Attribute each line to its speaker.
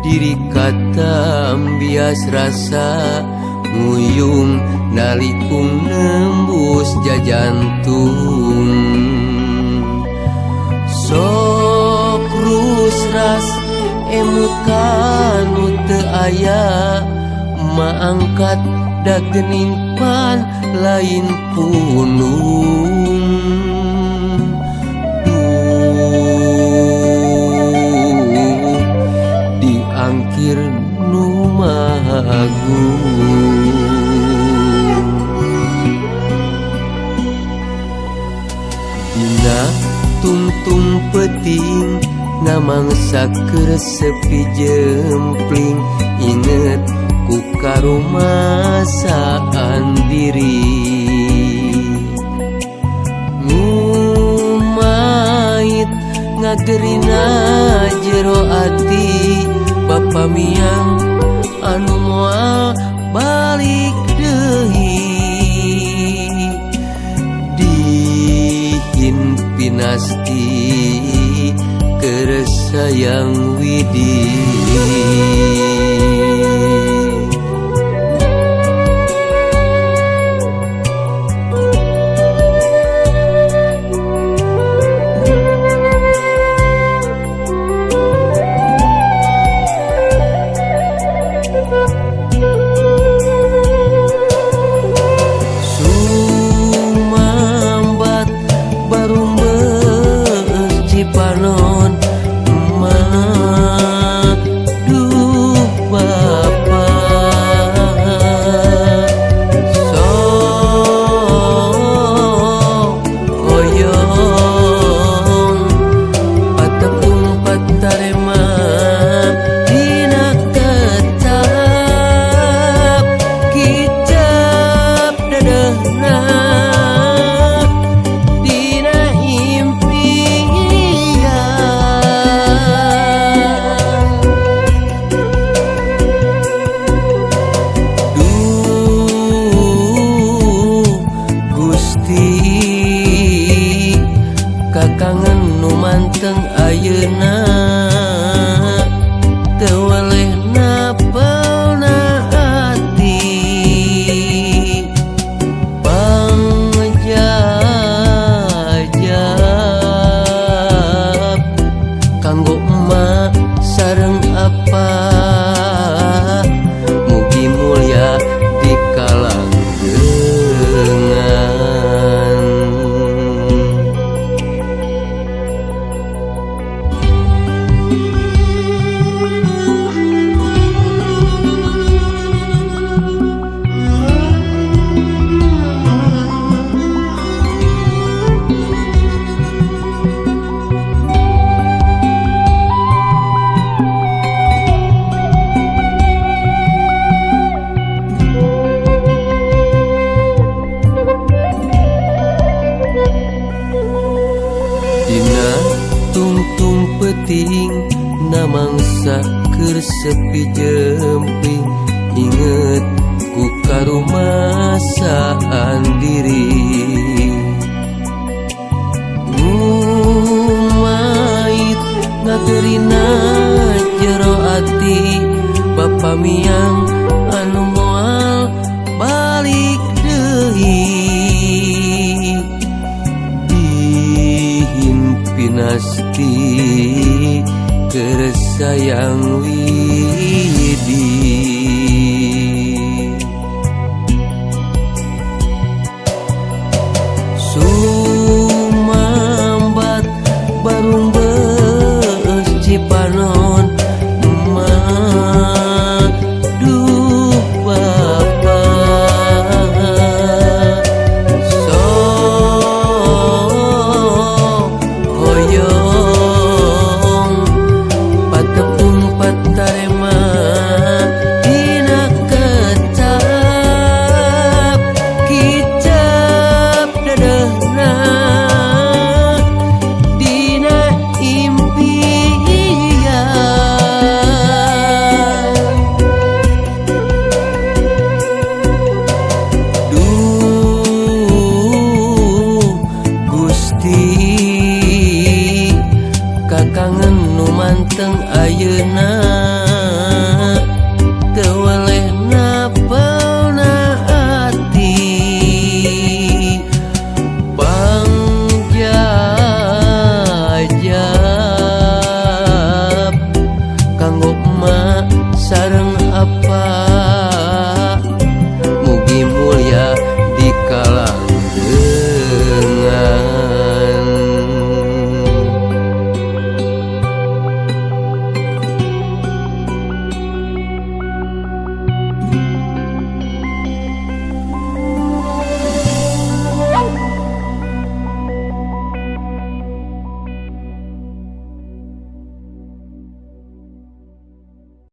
Speaker 1: diri kata bias rasa nguyung nalikung nembus jajantung sok rusras emut kanu teu aya maangkat da geuning pan lain punung diangkir nu mahagung dina tungtung peting ngamangsa keur sepi jempling inget ku karumasaan diri ngumait ngagerina jero ati bapa miang anu moal balik deui dihimpinasti keur sayang widi panon emak duh bapa sok hoyong patepung patarema dina tetap kicap dadehna kakangen nu manteng ayeuna teu weleh napelna ati pangjajab kanggo emak sareng apa mugi mulya di kalang dina tungtung peting namangsa keur sepi jempling inget ku karumasaan diri ngumait ngagerina jero ati bapa miang anu moal balik deui pinasti keur sayang widi sumambat barung beus cipanon emak duh bapa kakangen nu manteng ayeuna